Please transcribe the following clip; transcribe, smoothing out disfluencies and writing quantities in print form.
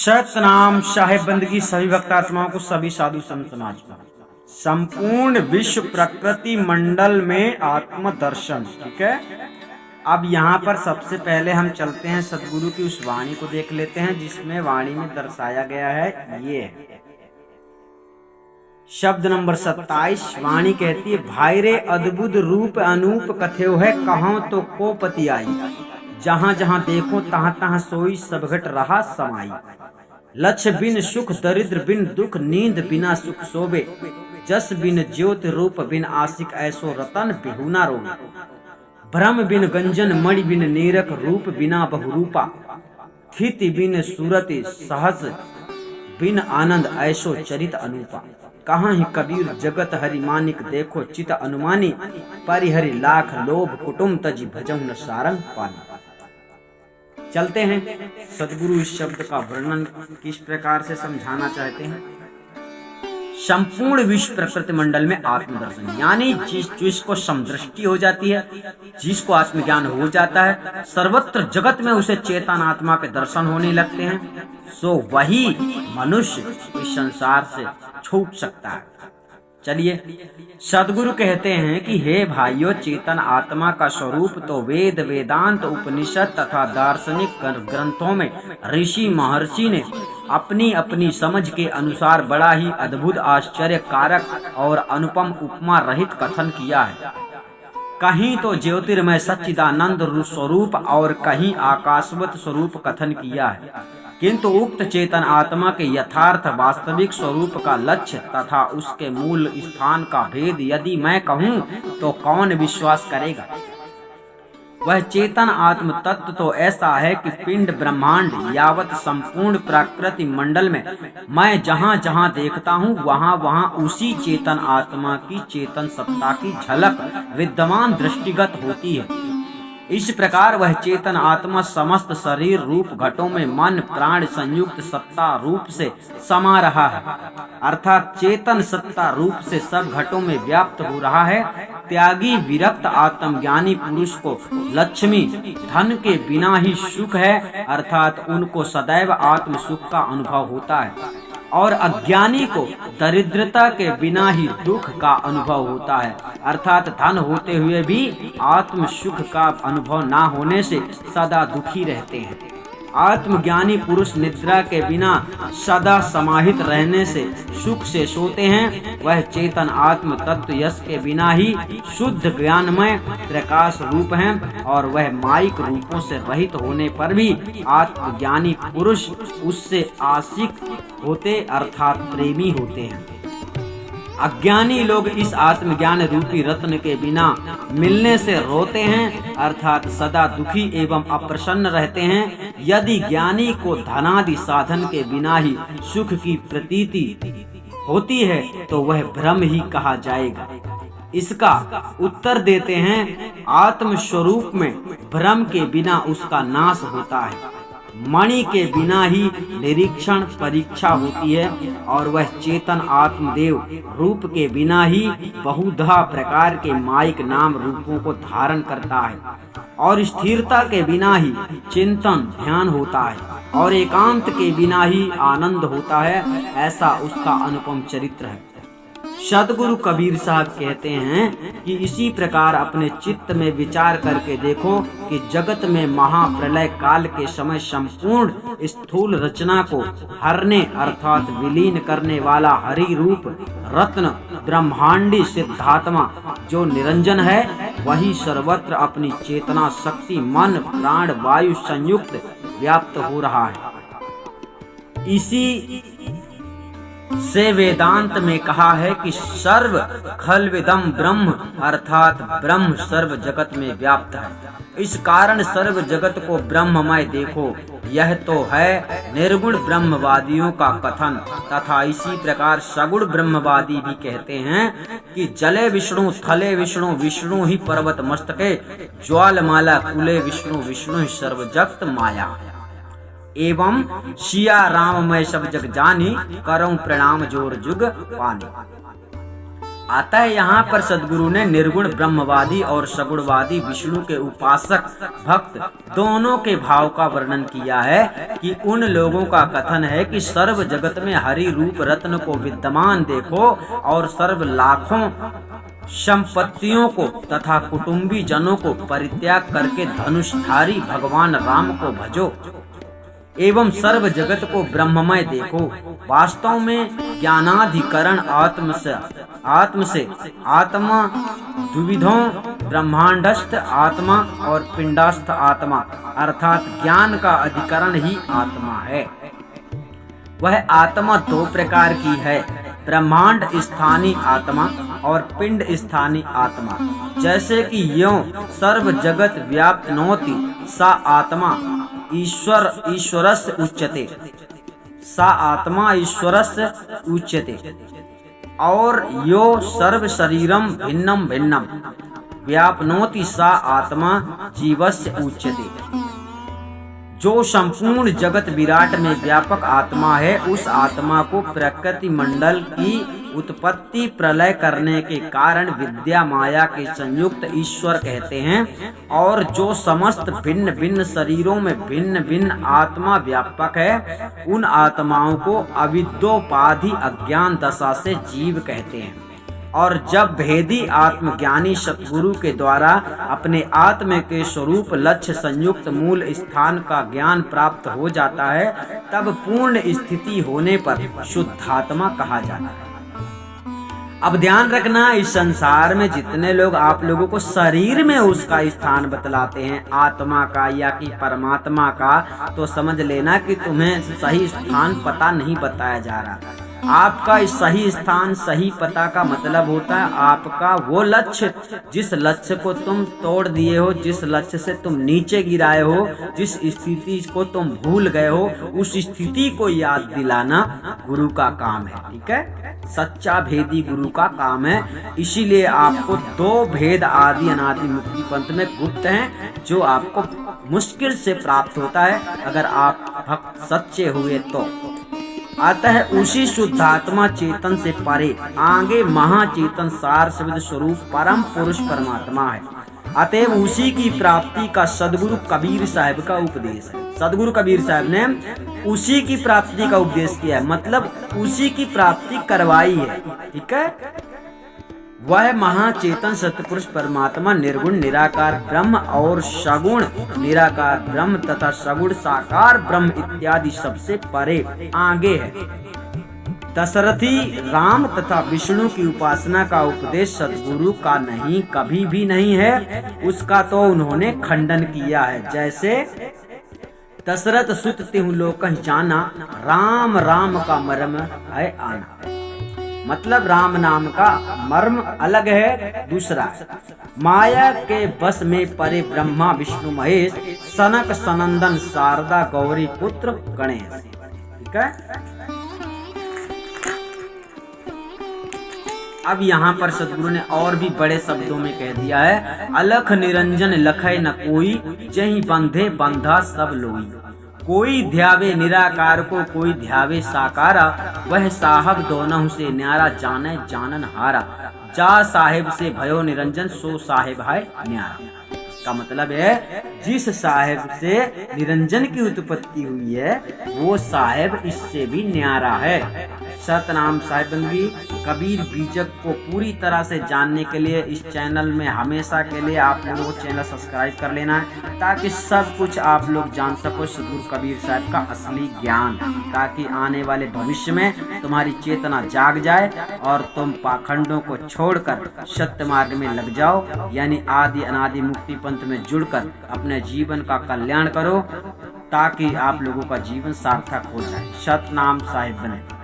सतनाम साहेब बंदगी सभी भक्तात्माओं को, सभी साधु संत समाज को। संपूर्ण विश्व प्रकृति मंडल में आत्म दर्शन। ठीक है, अब यहाँ पर सबसे पहले हम चलते हैं सदगुरु की उस वाणी को देख लेते हैं, जिसमें वाणी में दर्शाया गया है ये शब्द नंबर 27। वाणी कहती है, भाई रे अद्भुत रूप अनूप कथ्यो है, कहाँ तो को पति आई, जहाँ जहाँ देखो तहाँ तहाँ सोई सब घट रहा समाई। लक्ष्य बिन सुख दरिद्र बिन दुख, नींद बिना सुख सोबे, जस बिन ज्योति रूप बिन आशिक, ऐसो रतन बिहुना रोवे। भ्रम बिन गंजन मणि बिन नीरक, रूप बिना बहुरूपा, स्थिति बिन सूरति सहज बिन आनंद, ऐसो चरित अनूपा। कहाँ ही कबीर जगत हरि मानिक, देखो चित अनुमानी, परिहरि लाख लोभ कुटुम तजी, भजहु न सारंग पानी। चलते हैं, सदगुरु इस शब्द का वर्णन किस प्रकार से समझाना चाहते हैं। संपूर्ण विश्व प्रकृति मंडल में आत्मदर्शन, यानी जिसको समदृष्टि हो जाती है, जिसको आत्मज्ञान हो जाता है, सर्वत्र जगत में उसे चेतन आत्मा के दर्शन होने लगते हैं, सो वही मनुष्य इस संसार से छूट सकता है। चलिए, सदगुरु कहते हैं कि हे भाइयों, चेतन आत्मा का स्वरूप तो वेद वेदांत उपनिषद तथा दार्शनिक ग्रंथों में ऋषि महर्षि ने अपनी अपनी समझ के अनुसार बड़ा ही अद्भुत आश्चर्य कारक और अनुपम उपमा रहित कथन किया है। कहीं तो ज्योतिर्मय सच्चिदानंद स्वरूप और कहीं आकाशवत स्वरूप कथन किया है, किंतु उक्त चेतन आत्मा के यथार्थ वास्तविक स्वरूप का लक्ष्य तथा उसके मूल स्थान का भेद यदि मैं कहूँ तो कौन विश्वास करेगा। वह चेतन आत्म तत्व तो ऐसा है कि पिंड ब्रह्मांड यावत संपूर्ण प्रकृति मंडल में मैं जहाँ जहाँ देखता हूँ वहाँ वहाँ उसी चेतन आत्मा की चेतन सत्ता की झलक विद्यमान दृष्टिगत होती है। इस प्रकार वह चेतन आत्मा समस्त शरीर रूप घटों में मन प्राण संयुक्त सत्ता रूप से समा रहा है, अर्थात चेतन सत्ता रूप से सब घटों में व्याप्त हो रहा है। त्यागी विरक्त आत्मज्ञानी पुरुष को लक्ष्मी धन के बिना ही सुख है, अर्थात उनको सदैव आत्म सुख का अनुभव होता है, और अज्ञानी को दरिद्रता के बिना ही दुख का अनुभव होता है, अर्थात धन होते हुए भी आत्म सुख का अनुभव ना होने से सदा दुखी रहते हैं। आत्मज्ञानी पुरुष निद्रा के बिना सदा समाहित रहने से सुख से सोते हैं। वह चेतन आत्म तत्व यश के बिना ही शुद्ध ज्ञानमय प्रकाश रूप हैं, और वह माइक रूपों से रहित होने पर भी आत्मज्ञानी पुरुष उससे आशिक होते, अर्थात प्रेमी होते हैं। अज्ञानी लोग इस आत्मज्ञान रूपी रत्न के बिना मिलने से रोते हैं, अर्थात सदा दुखी एवं अप्रसन्न रहते हैं। यदि ज्ञानी को धनादि साधन के बिना ही सुख की प्रतीति होती है तो वह भ्रम ही कहा जाएगा। इसका उत्तर देते हैं, आत्म स्वरूप में भ्रम के बिना उसका नाश होता है। मणि के बिना ही निरीक्षण परीक्षा होती है, और वह चेतन आत्मदेव रूप के बिना ही बहुधा प्रकार के माइक नाम रूपों को धारण करता है, और स्थिरता के बिना ही चिंतन ध्यान होता है, और एकांत के बिना ही आनंद होता है। ऐसा उसका अनुपम चरित्र है। सदगुरु कबीर साहब कहते हैं कि इसी प्रकार अपने चित्त में विचार करके देखो कि जगत में महाप्रलय काल के समय संपूर्ण स्थूल रचना को हरने अर्थात विलीन करने वाला हरि रूप रत्न ब्रह्मांडी सिद्धात्मा जो निरंजन है, वही सर्वत्र अपनी चेतना शक्ति मन प्राण वायु संयुक्त व्याप्त हो रहा है। इसी से वेदांत में कहा है कि सर्व खल्विदम ब्रह्म, अर्थात ब्रह्म सर्व जगत में व्याप्त है। इस कारण सर्व जगत को ब्रह्ममय देखो, यह तो है निर्गुण ब्रह्मवादियों का कथन। तथा इसी प्रकार सगुण ब्रह्मवादी भी कहते हैं कि जले विष्णु थले विष्णु, विष्णु ही पर्वत मस्तके, ज्वालमाला कुले विष्णु, विष्णु ही सर्वजगत माया। एवं सिया राम मैं सब जग जानी, करऊं प्रणाम जोर जुग पानी। अतः यहाँ पर सदगुरु ने निर्गुण ब्रह्मवादी और सगुणवादी विष्णु के उपासक भक्त दोनों के भाव का वर्णन किया है कि उन लोगों का कथन है कि सर्व जगत में हरि रूप रत्न को विद्यमान देखो और सर्व लाखों संपत्तियों को तथा कुटुंबी जनों को परित्याग करके धनुषधारी भगवान राम को भजो एवं सर्व जगत को ब्रह्ममय देखो। वास्तव में ज्ञानाधिकरण आत्म से आत्मा द्विविधों ब्रह्मांडस्थ आत्मा और पिंडस्थ आत्मा अर्थात ज्ञान का अधिकरण ही आत्मा है। वह आत्मा दो प्रकार की है, ब्रह्मांड स्थानीय आत्मा और पिंड स्थानीय आत्मा। जैसे कि यों सर्व जगत व्याप्नोति सा आत्मा ईश्वरस्य उच्यते, सा आत्मा ईश्वरस्य उच्यते। और यो सर्व शरीरम भिन्नम भिन्नम व्याप्नोति सा आत्मा जीवस्य उच्यते। जो संपूर्ण जगत विराट में व्यापक आत्मा है, उस आत्मा को प्रकृति मंडल की उत्पत्ति प्रलय करने के कारण विद्या माया के संयुक्त ईश्वर कहते हैं। और जो समस्त भिन्न भिन्न शरीरों में भिन्न भिन्न आत्मा व्यापक है, उन आत्माओं को अविद्योपाधि अज्ञान दशा से जीव कहते हैं। और जब भेदी आत्मज्ञानी सतगुरु के द्वारा अपने आत्म के स्वरूप लक्ष्य संयुक्त मूल स्थान का ज्ञान प्राप्त हो जाता है, तब पूर्ण स्थिति होने पर शुद्धात्मा कहा जाता है। अब ध्यान रखना, इस संसार में जितने लोग आप लोगों को शरीर में उसका स्थान बतलाते हैं, आत्मा का या कि परमात्मा का, तो समझ लेना कि तुम्हें सही स्थान पता नहीं बताया जा रहा। आपका इस सही स्थान सही पता का मतलब होता है आपका वो लक्ष्य जिस लक्ष्य को तुम तोड़ दिए हो, जिस लक्ष्य से तुम नीचे गिराए हो, जिस स्थिति को तुम भूल गए हो, उस स्थिति को याद दिलाना गुरु का काम है। ठीक है, सच्चा भेदी गुरु का काम है। इसीलिए आपको दो भेद आदि अनादि मुक्ति पंथ में गुप्त हैं, जो आपको मुश्किल से प्राप्त होता है अगर आप भक्त सच्चे हुए तो। अतः उसी शुद्धात्मा चेतन से परे आगे महाचेतन सार शब्द स्वरूप परम पुरुष परमात्मा है। अतएव उसी की प्राप्ति का सदगुरु कबीर साहब का उपदेश है। सदगुरु कबीर साहब ने उसी की प्राप्ति का उपदेश किया है, मतलब उसी की प्राप्ति करवाई है। ठीक है, वह महाचेतन सतपुरुष परमात्मा निर्गुण निराकार ब्रह्म और सगुण निराकार ब्रह्म तथा सगुण साकार ब्रह्म इत्यादि सबसे परे आगे है। दशरथी राम तथा विष्णु की उपासना का उपदेश सतगुरु का नहीं, कभी भी नहीं है। उसका तो उन्होंने खंडन किया है। जैसे दशरथ सुत तिहु लोकं जाना, राम राम का मर्म है आना। मतलब राम नाम का मर्म अलग है, दूसरा माया के बस में परे ब्रह्मा विष्णु महेश, सनक सनंदन शारदा गौरी पुत्र गणेश। ठीक है, अब यहाँ पर सदगुरु ने और भी बड़े शब्दों में कह दिया है, अलख निरंजन लखै न कोई, जहीं बंधे बंधा सब लोई। कोई ध्यावे निराकार को, कोई ध्यावे साकारा, वह साहब दोनों से न्यारा, जाने जानन हारा। जा साहिब से भयो निरंजन, सो साहिब है न्यारा। का मतलब है जिस साहिब से निरंजन की उत्पत्ति हुई है, वो साहिब इससे भी न्यारा है। सतनाम साहिब बंदगी कबीर बीजक को पूरी तरह से जानने के लिए इस चैनल में हमेशा के लिए आप लोगों को चैनल सब्सक्राइब कर लेना है, ताकि सब कुछ आप लोग जान सको सदगुरु कबीर साहब का असली ज्ञान, ताकि आने वाले भविष्य में तुम्हारी चेतना जाग जाए और तुम पाखंडों को छोड़कर सत्य मार्ग में लग जाओ, यानी आदि अनादि मुक्ति पंथ में जुड़कर अपने जीवन का कल्याण करो, ताकि आप लोगों का जीवन सार्थक हो जाए। सतनाम साहिब बने।